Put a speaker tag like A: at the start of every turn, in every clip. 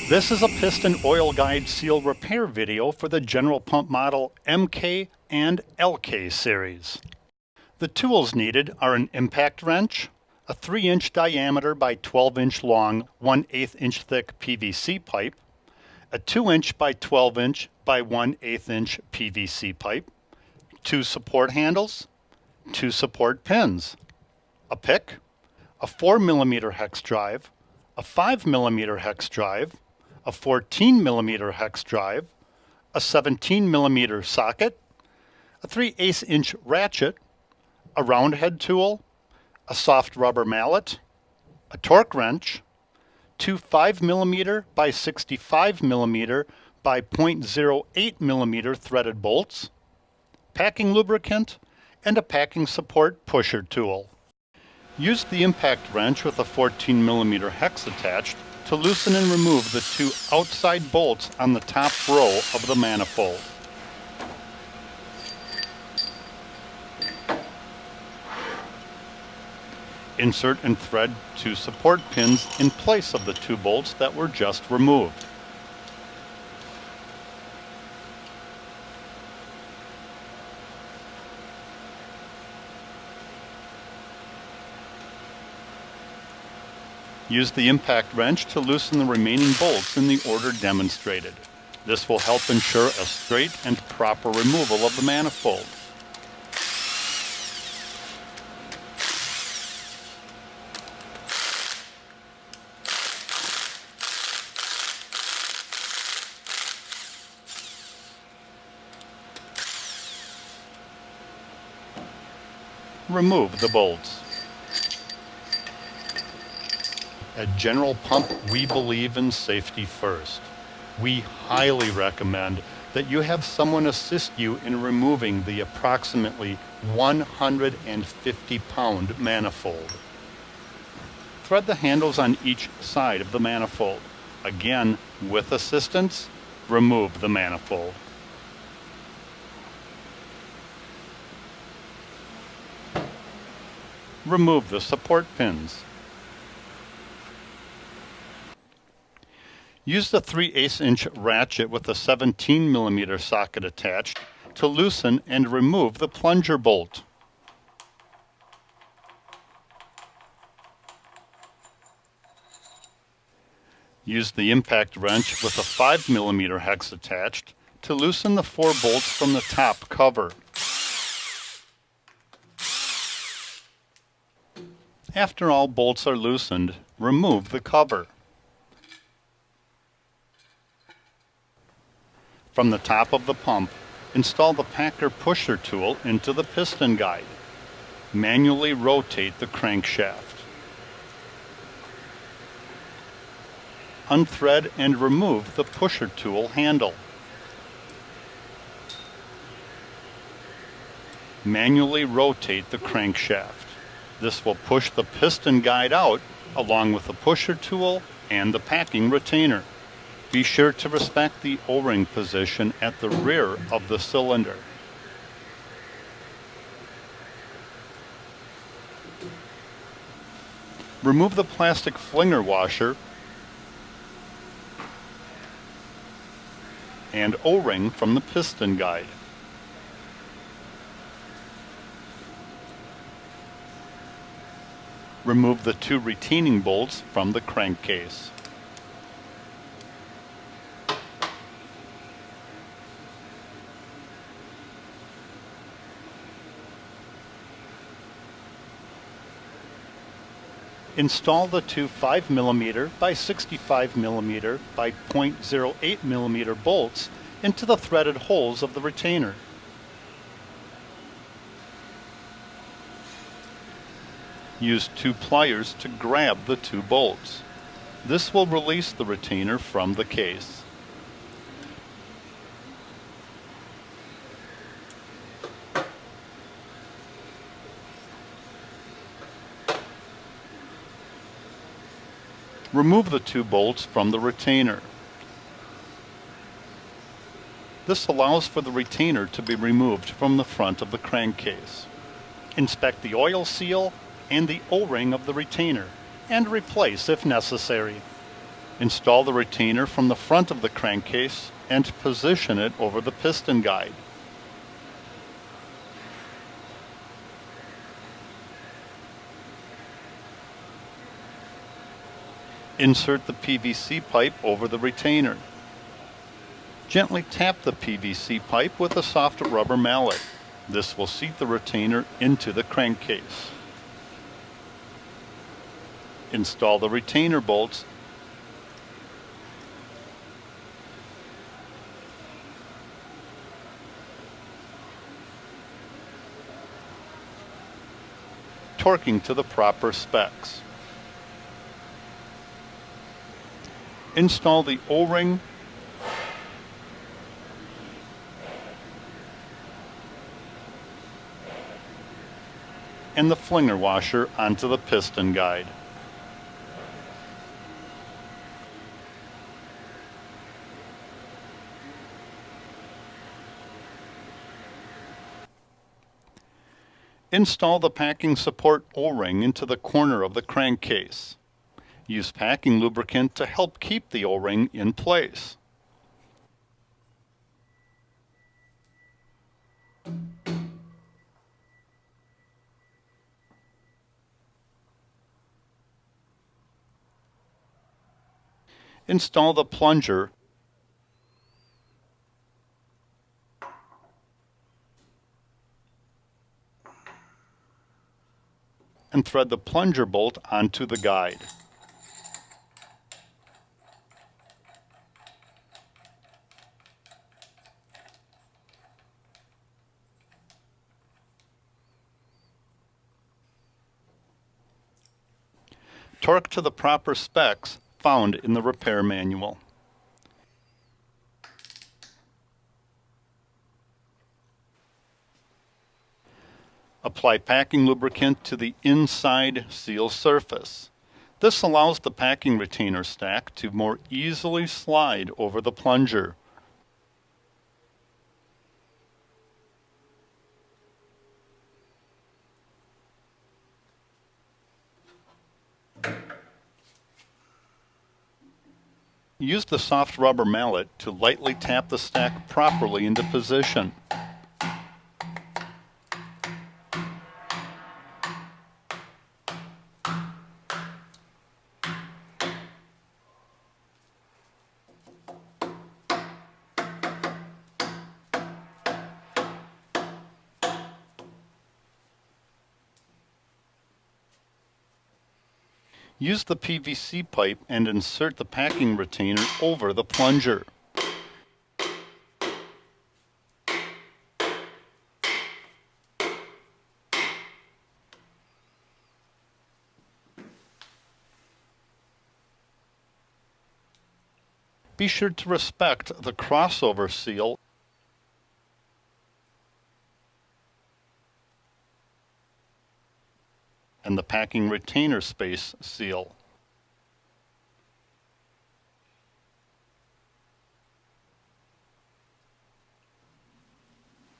A: This is a piston oil guide seal repair video for the General Pump model MK and LK series. The tools needed are an impact wrench, a 3-inch diameter by 12-inch long 1/8 inch thick PVC pipe, a 2-inch by 12-inch by 1/8 inch PVC pipe, 2 support handles, 2 support pins, a pick, a 4mm hex drive, a 5mm hex drive, a 14mm hex drive, a 17mm socket, a 3/8 inch ratchet, a round head tool, a soft rubber mallet, a torque wrench, 2 5mm by 65mm by 0.08mm threaded bolts, packing lubricant, and a packing support pusher tool. Use the impact wrench with a 14mm hex attached to loosen and remove the 2 outside bolts on the top row of the manifold. Insert and thread 2 support pins in place of the 2 bolts that were just removed. Use the impact wrench to loosen the remaining bolts in the order demonstrated. This will help ensure a straight and proper removal of the manifold. Remove the bolts. At General Pump, we believe in safety first. We highly recommend that you have someone assist you in removing the approximately 150-pound manifold. Thread the handles on each side of the manifold. Again, with assistance, remove the manifold. Remove the support pins. Use the 3/8 inch ratchet with a 17mm socket attached to loosen and remove the plunger bolt. Use the impact wrench with a 5mm hex attached to loosen the 4 bolts from the top cover. After all bolts are loosened, remove the cover. From the top of the pump, install the packer pusher tool into the piston guide. Manually rotate the crankshaft. Unthread and remove the pusher tool handle. Manually rotate the crankshaft. This will push the piston guide out along with the pusher tool and the packing retainer. Be sure to respect the O-ring position at the rear of the cylinder. Remove the plastic flinger washer and O-ring from the piston guide. Remove the 2 retaining bolts from the crankcase. Install the 2 5mm by 65mm by 0.08mm bolts into the threaded holes of the retainer. Use 2 pliers to grab the 2 bolts. This will release the retainer from the case. Remove the 2 bolts from the retainer. This allows for the retainer to be removed from the front of the crankcase. Inspect the oil seal and the O-ring of the retainer and replace if necessary. Install the retainer from the front of the crankcase and position it over the piston guide. Insert the PVC pipe over the retainer. Gently tap the PVC pipe with a soft rubber mallet. This will seat the retainer into the crankcase. Install the retainer bolts torquing to the proper specs. Install the O-ring and the flinger washer onto the piston guide. Install the packing support O-ring into the corner of the crankcase. Use packing lubricant to help keep the O-ring in place. Install the plunger and thread the plunger bolt onto the guide. Torque to the proper specs found in the repair manual. Apply packing lubricant to the inside seal surface. This allows the packing retainer stack to more easily slide over the plunger. Use the soft rubber mallet to lightly tap the stack properly into position. Use the PVC pipe and insert the packing retainer over the plunger. Be sure to respect the crossover seal and the packing retainer space seal.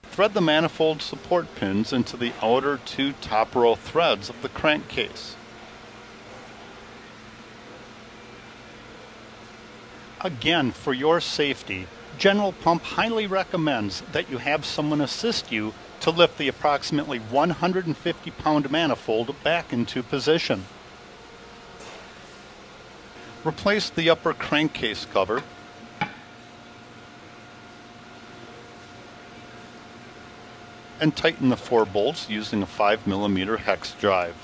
A: Thread the manifold support pins into the outer two top row threads of the crankcase. Again, for your safety, General Pump highly recommends that you have someone assist you to lift the approximately 150-pound manifold back into position. Replace the upper crankcase cover and tighten the 4 bolts using a 5mm hex drive.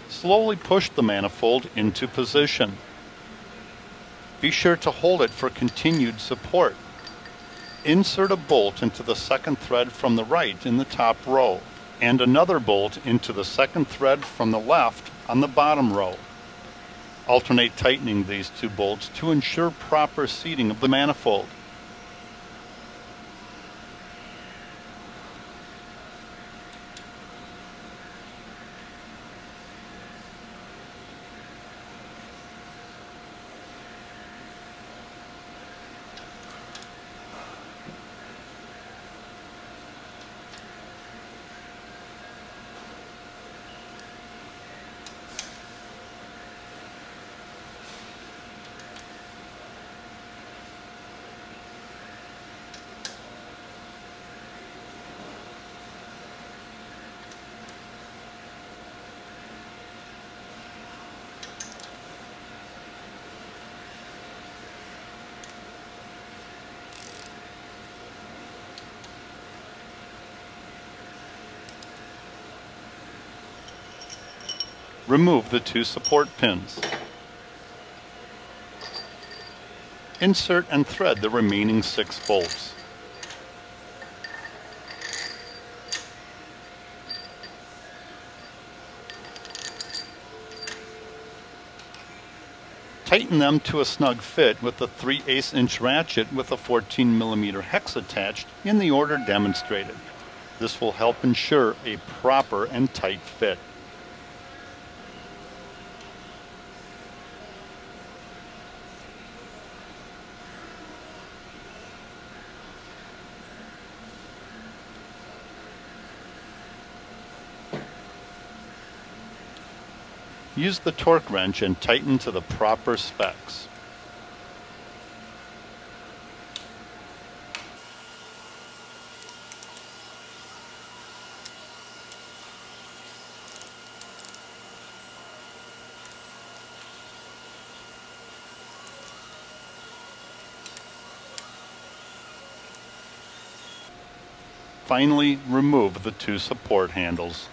A: Slowly push the manifold into position. Be sure to hold it for continued support. Insert a bolt into the second thread from the right in the top row, and another bolt into the second thread from the left on the bottom row. Alternate tightening these 2 bolts to ensure proper seating of the manifold. Remove the 2 support pins. Insert and thread the remaining 6 bolts. Tighten them to a snug fit with a 3/8 inch ratchet with a 14mm hex attached in the order demonstrated. This will help ensure a proper and tight fit. Use the torque wrench and tighten to the proper specs. Finally, remove the 2 support handles.